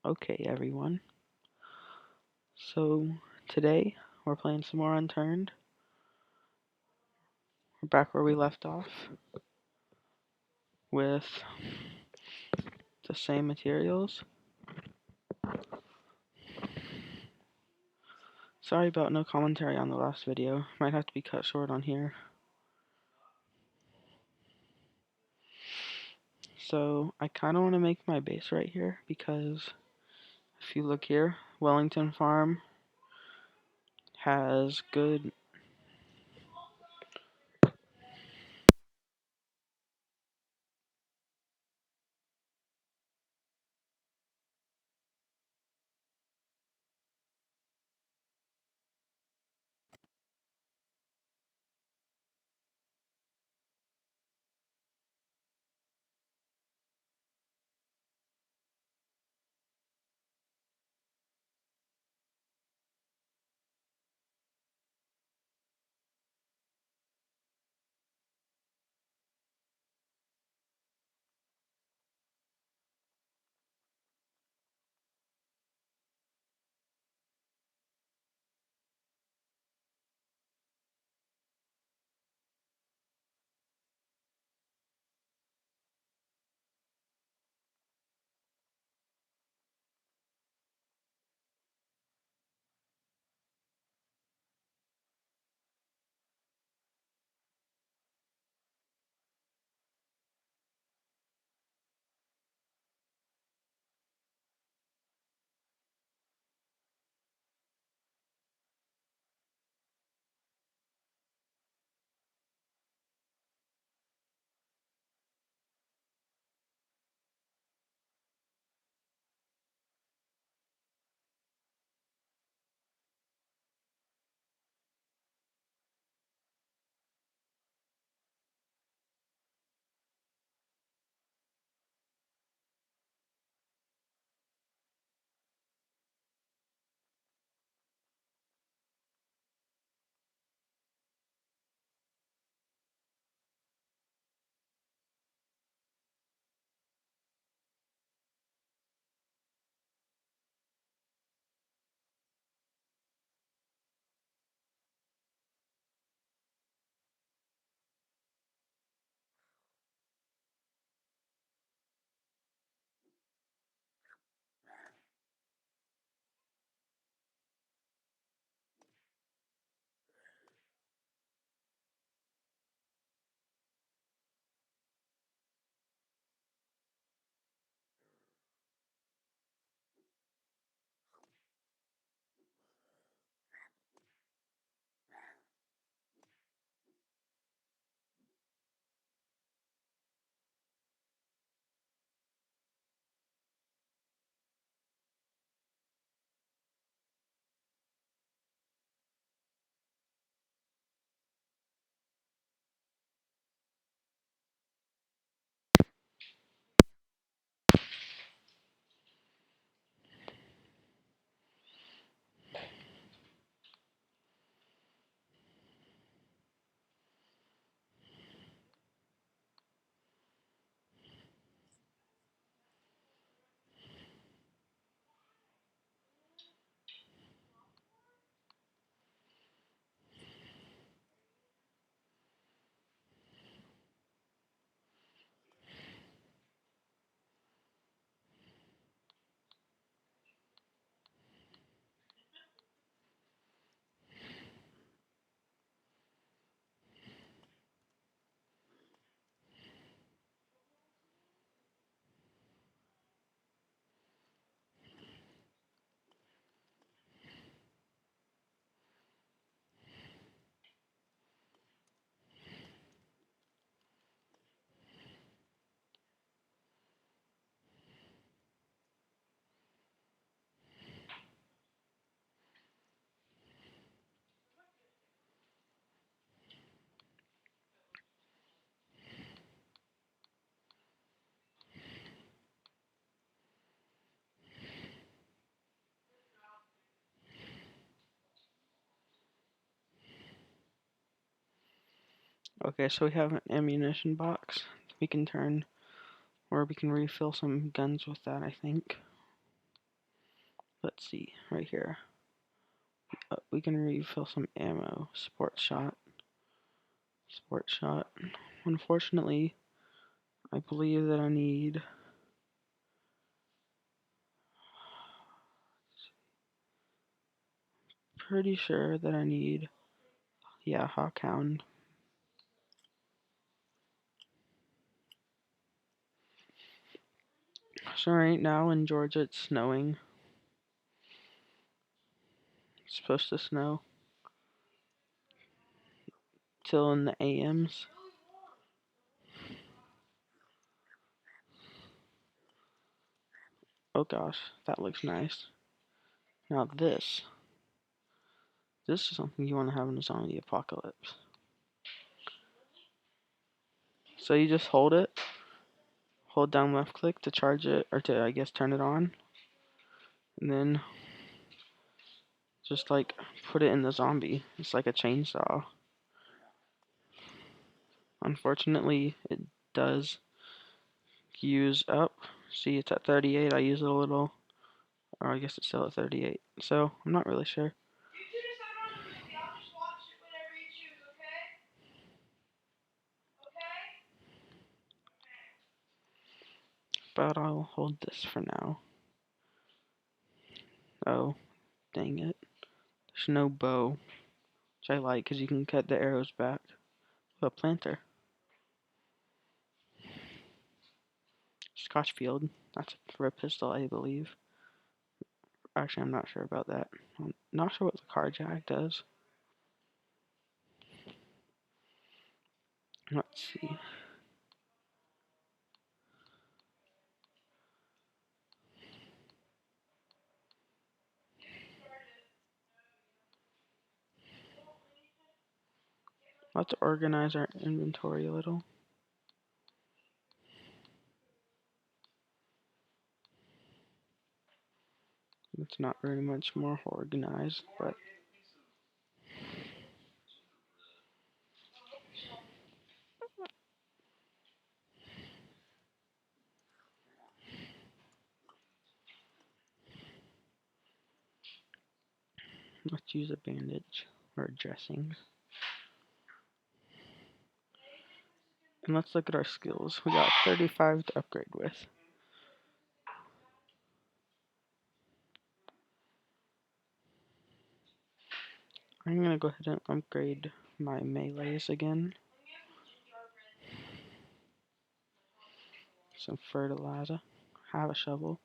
Okay, everyone. So today we're playing some more Unturned. We're back where we left off with the same materials. Sorry about no commentary on the last video. Might have to be cut short on here. So I kind of want to make my base right here because if you look here, Wellington Farm has good. Okay, so we have an ammunition box. We can turn, or we can refill some guns with that, I think. Let's see, right here. We can refill some ammo. Sport shot. Sport shot. Unfortunately, I believe that I need... Pretty sure that I need... Yeah, Hawkhound. So right now in Georgia it's snowing. It's supposed to snow till in the AMs. Oh gosh, that looks nice. Now this is something you want to have in a zombie apocalypse. So you just hold down left click to charge it, or to, I guess, turn it on. And then just like put it in the zombie. It's like a chainsaw. Unfortunately, it does use up. See, it's at 38. I use it a little, or I guess it's still at 38. So I'm not really sure. But I'll hold this for now. Oh, dang it. There's no bow, which I like because you can cut the arrows back. A planter. Scotchfield. That's for a pistol, I believe. Actually, I'm not sure about that. I'm not sure what the carjack does. Let's see. Let's organize our inventory a little. It's not very much more organized, but let's use a bandage or a dressing. And let's look at our skills. We got 35 to upgrade with. I'm gonna go ahead and upgrade my melees again. Some fertilizer. Have a shovel.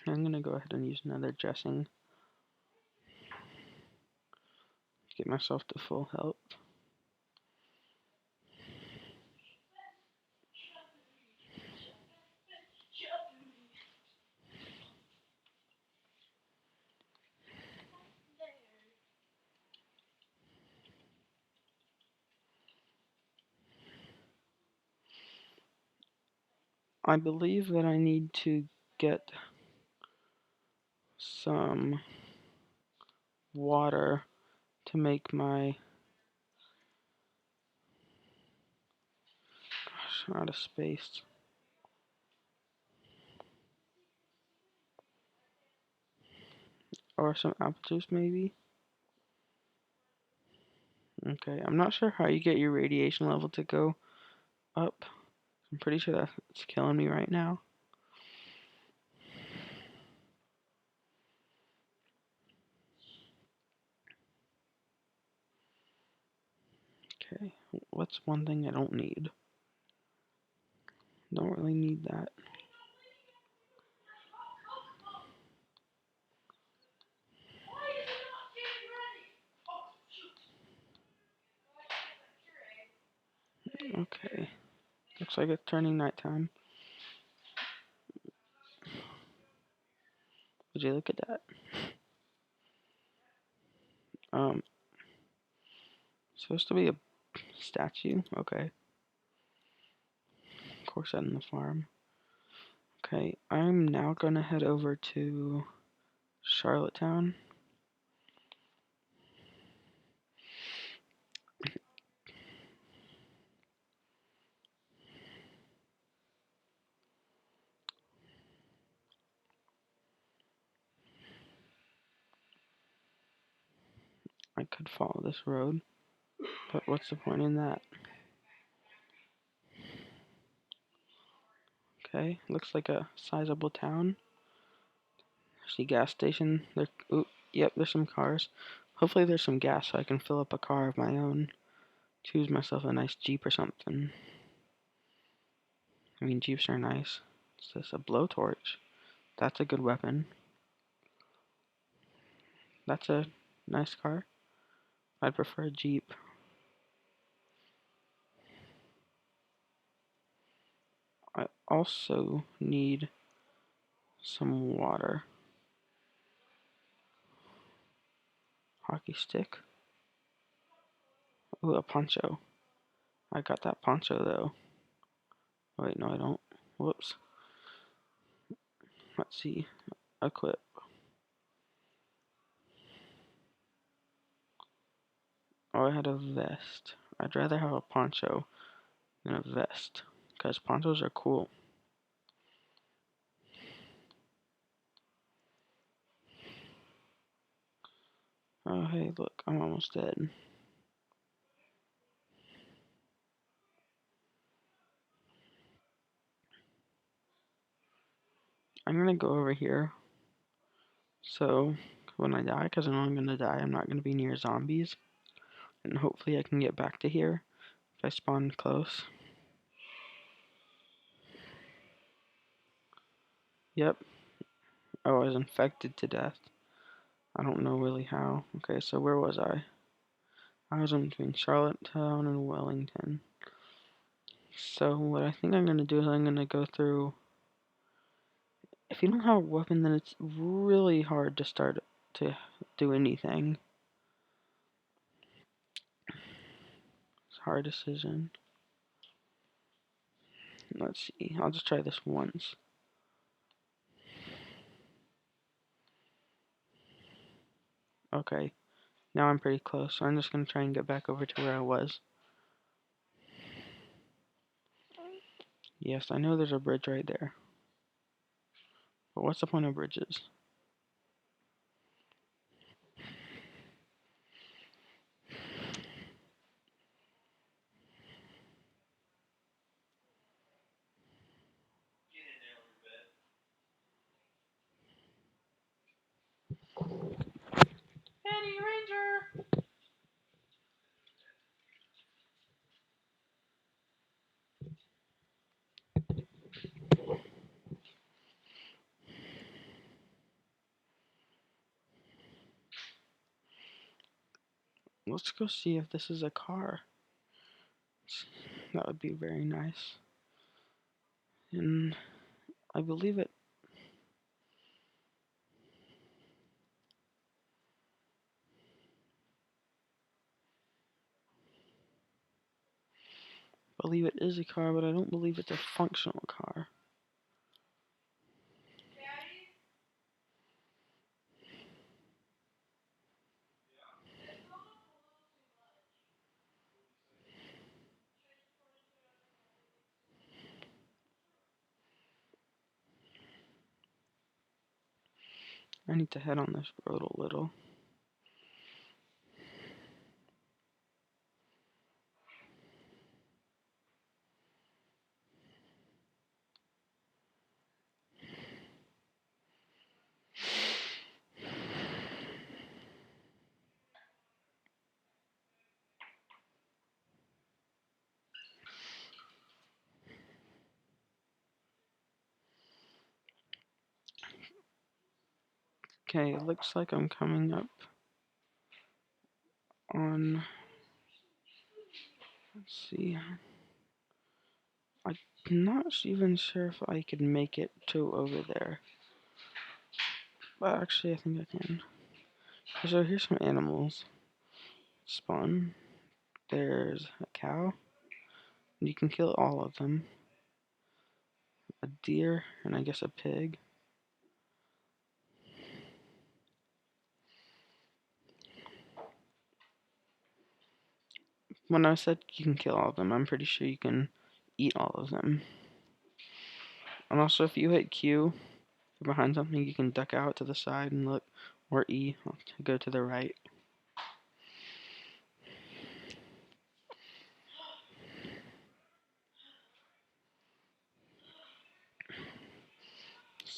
I'm gonna go ahead and use another dressing. Get myself to full health. I believe that I need to get some water to make my... Gosh, I'm out of space. Or some apple juice, maybe? Okay, I'm not sure how you get your radiation level to go up. I'm pretty sure that's killing me right now. Okay, what's one thing I don't need? Don't really need that. Okay, looks like it's turning nighttime. Would you look at that? Supposed to be a statue? Okay. Of course, out in the farm. Okay, I'm now gonna head over to Charlottetown. I could follow this road, but what's the point in that? Okay, looks like a sizable town. See gas station. There. Ooh, yep, there's some cars. Hopefully there's some gas so I can fill up a car of my own. Choose myself a nice Jeep or something. I mean, Jeeps are nice. It's just a blowtorch. That's a good weapon. That's a nice car. I'd prefer a Jeep. I also need some water. Hockey stick. Ooh, a poncho. I got that poncho though. Wait, no, I don't. Whoops. Let's see. Equip. Oh, I had a vest. I'd rather have a poncho than a vest, because ponchos are cool. Oh, hey, look, I'm almost dead. I'm gonna go over here. So, when I die, because I know I'm gonna die, I'm not gonna be near zombies. And hopefully I can get back to here if I spawn close. Yep. Oh, I was infected to death. I don't know really how. Okay, so where was I? I was in between Charlottetown and Wellington. So what I think I'm gonna do is I'm gonna go through. If you don't have a weapon, then it's really hard to start to do anything. It's a hard decision. Let's see. I'll just try this once. Okay. Now I'm pretty close, so I'm just gonna try and get back over to where I was. Yes, I know there's a bridge right there. But what's the point of bridges? Eddie Ranger! Let's go see if this is a car. That would be very nice. And I believe it. Believe it is a car, but I don't believe it's a functional car. I need to head on this road a little. Okay, it looks like I'm coming up on. Let's see. I'm not even sure if I could make it to over there. But actually, I think I can. So here's some animals. Spawn. There's a cow. You can kill all of them. A deer, and I guess a pig. When I said you can kill all of them, I'm pretty sure you can eat all of them. And also, if you hit Q, if you're behind something, you can duck out to the side and look, or E to go to the right.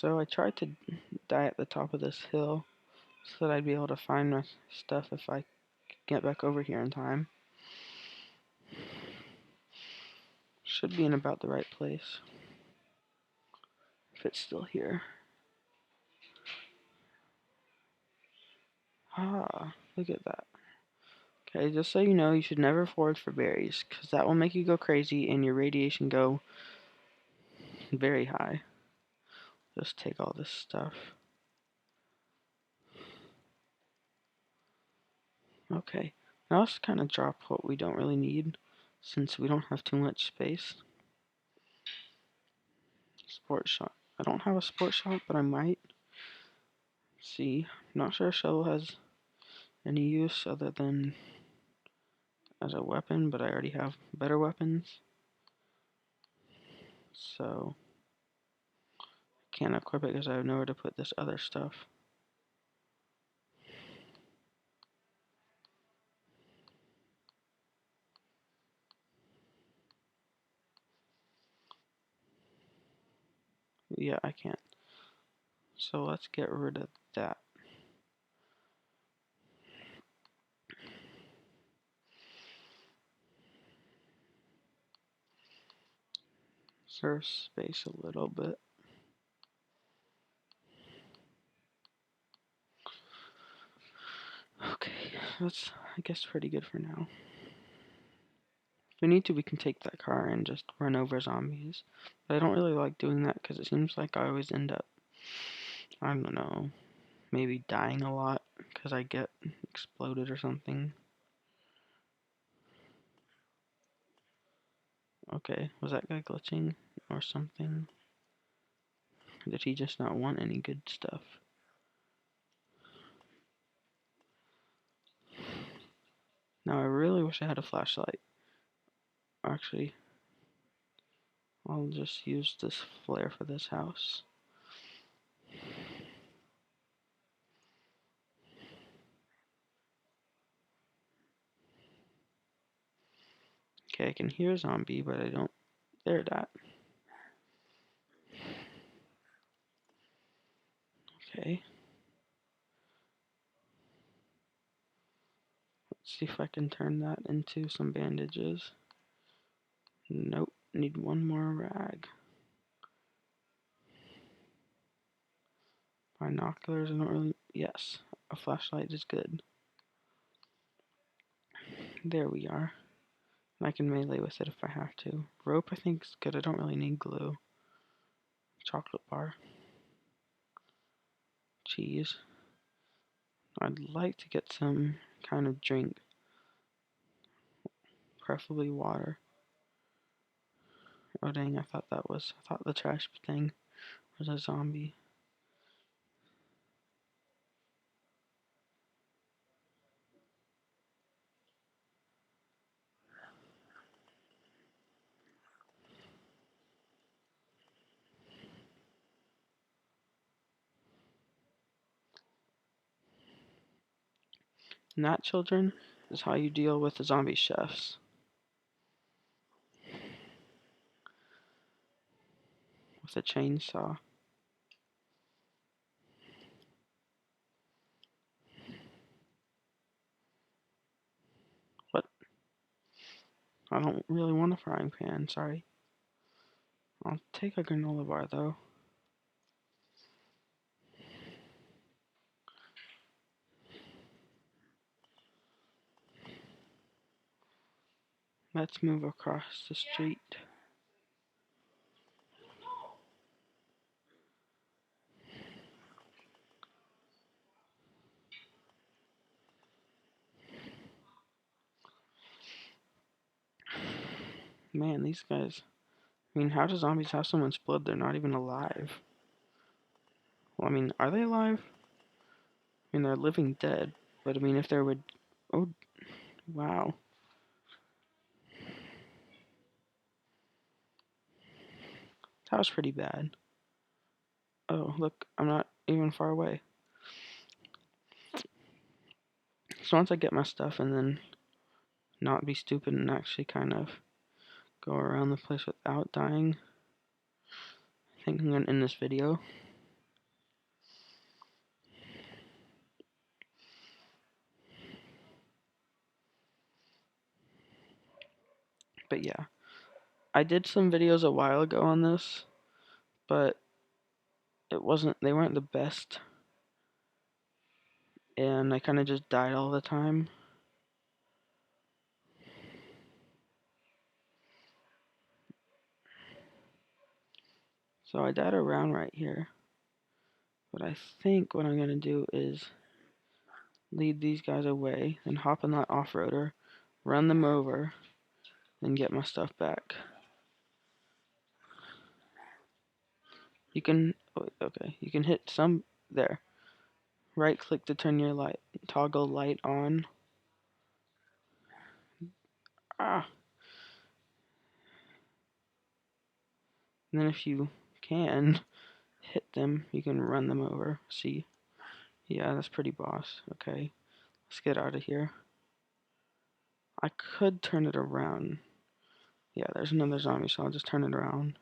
So I tried to die at the top of this hill so that I'd be able to find my stuff if I get back over here in time. Should be in about the right place. If it's still here. Ah, look at that. Okay, just so you know, you should never forage for berries, because that will make you go crazy and your radiation go very high. Just take all this stuff. Okay, now let's kind of drop what we don't really need, since we don't have too much space. Sports shop. I don't have a sports shop, but I might. See, I'm not sure a shovel has any use other than as a weapon, but I already have better weapons. So, I can't equip it because I have nowhere to put this other stuff. Yeah, I can't. So let's get rid of that. Serve space a little bit. Okay, that's, I guess, pretty good for now. If we need to, we can take that car and just run over zombies. But I don't really like doing that because it seems like I always end up, I don't know, maybe dying a lot because I get exploded or something. Okay, was that guy glitching or something? Did he just not want any good stuff? Now I really wish I had a flashlight. Actually, I'll just use this flare for this house. Okay, I can hear a zombie, but I don't. There, that. Okay. Let's see if I can turn that into some bandages. Nope, need one more rag. Binoculars, I don't really. Yes, a flashlight is good. There we are. And I can melee with it if I have to. Rope, I think, is good. I don't really need glue. Chocolate bar. Cheese. I'd like to get some kind of drink. Preferably water. Oh dang, I thought the trash thing was a zombie. And that, children, is how you deal with the zombie chefs. With a chainsaw. What? I don't really want a frying pan, sorry. I'll take a granola bar, though. Let's move across the street. Man, these guys... I mean, how do zombies have so much blood? They're not even alive. Well, I mean, are they alive? I mean, they're living dead. But, I mean, if they would... Oh, wow. That was pretty bad. Oh, look, I'm not even far away. So once I get my stuff and then not be stupid and actually kind of go around the place without dying, I think I'm going to end this video. But yeah, I did some videos a while ago on this, but they weren't the best, and I kind of just died all the time. So I died around right here. But I think what I'm going to do is lead these guys away, then hop on that off-roader, run them over, and get my stuff back. You can, okay, you can hit some, there. Right click to turn your light, toggle light on. Ah! And then if you can hit them, you can run them over. See? Yeah, that's pretty boss. Okay, let's get out of here. I could turn it around. Yeah, there's another zombie, so I'll just turn it around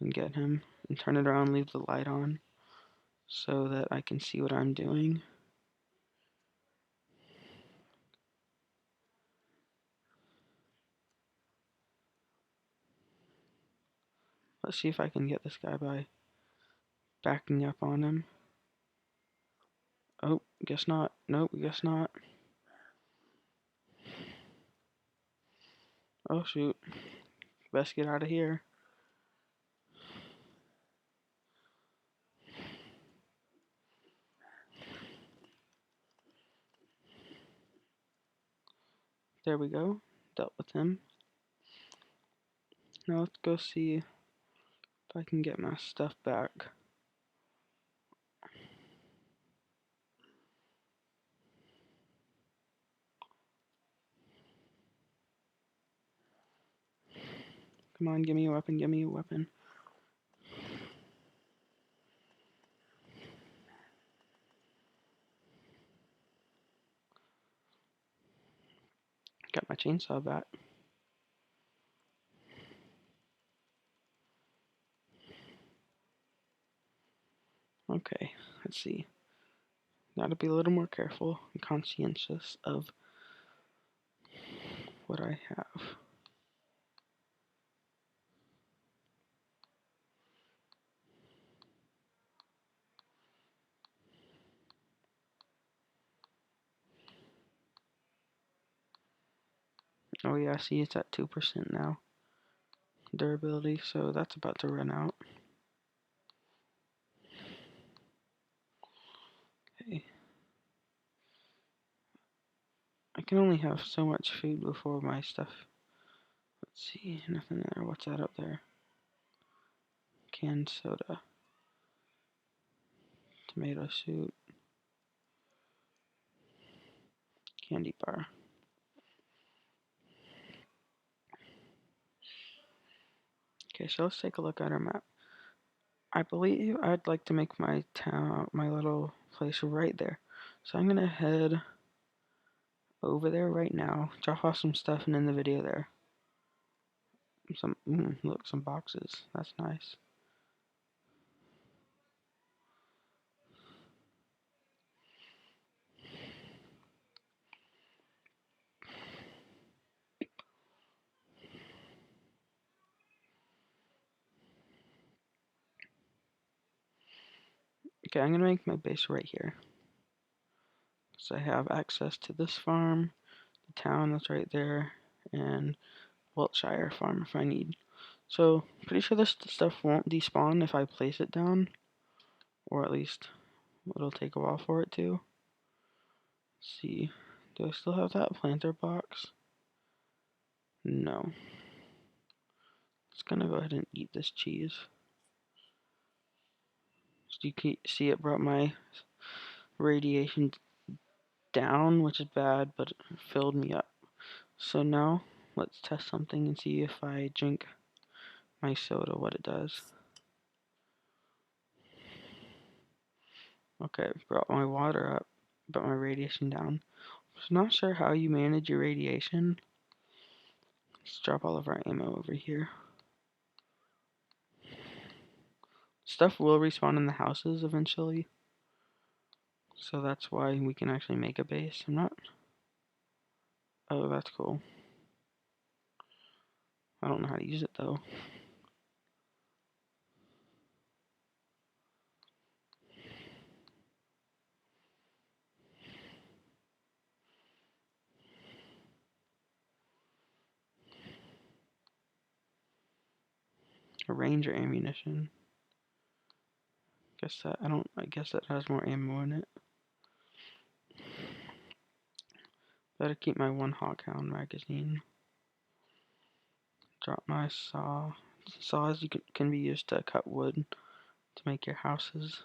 and get him. And turn it around, leave the light on, so that I can see what I'm doing. Let's see if I can get this guy by backing up on him. Oh, guess not. Nope, guess not. Oh shoot. Best get out of here. There we go. Dealt with him. Now let's go see if I can get my stuff back. Come on, give me a weapon, give me a weapon. Got my chainsaw back. Okay, let's see. Gotta be a little more careful and conscientious of what I have. Oh yeah, see it's at 2% now. Durability, so that's about to run out. Okay. I can only have so much food before my stuff. Let's see, nothing there. What's that up there? Canned soda. Tomato soup. Candy bar. Okay, so let's take a look at our map. I believe I'd like to make my town, my little place right there. So I'm gonna head over there right now, drop off some stuff, and end the video there. Look, some boxes. That's nice. Okay, I'm gonna make my base right here. So I have access to this farm, the town that's right there, and Wiltshire farm if I need. So, pretty sure this stuff won't despawn if I place it down, or at least it'll take a while for it to. Let's see, do I still have that planter box? No. Just gonna go ahead and eat this cheese. So you can see it brought my radiation down, which is bad, but it filled me up. So now, let's test something and see if I drink my soda, what it does. Okay, brought my water up, but my radiation down. So not sure how you manage your radiation. Let's drop all of our ammo over here. Stuff will respawn in the houses eventually. So that's why we can actually make a base. I'm not... Oh, that's cool. I don't know how to use it though. A Ranger ammunition. I guess that has more ammo in it. Better keep my one Hawkhound magazine. Drop my saw. Saws can be used to cut wood to make your houses.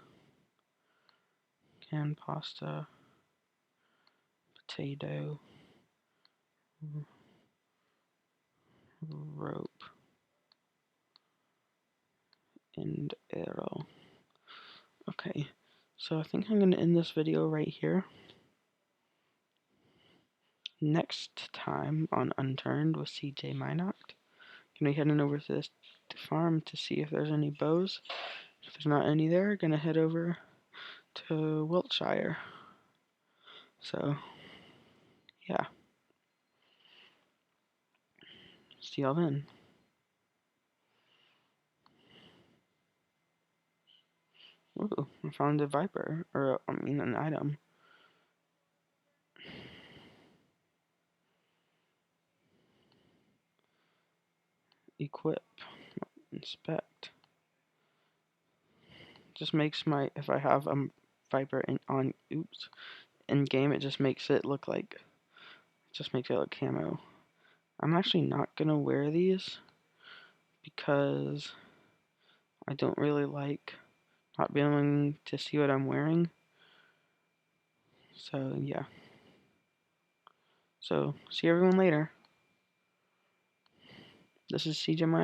Canned pasta. Potato. Rope. And arrow. Okay, so I think I'm going to end this video right here. Next time on Unturned with CJ Minoct, gonna be heading over to this farm to see if there's any bows. If there's not any there, gonna head over to Wiltshire. So, yeah. See y'all then. Ooh, I found a viper, or I mean an item. Equip, inspect. Just makes if I have a viper in game, it just makes it look like, camo. I'm actually not gonna wear these because I don't really like not being able to see what I'm wearing. So yeah. So see everyone later. This is CJ.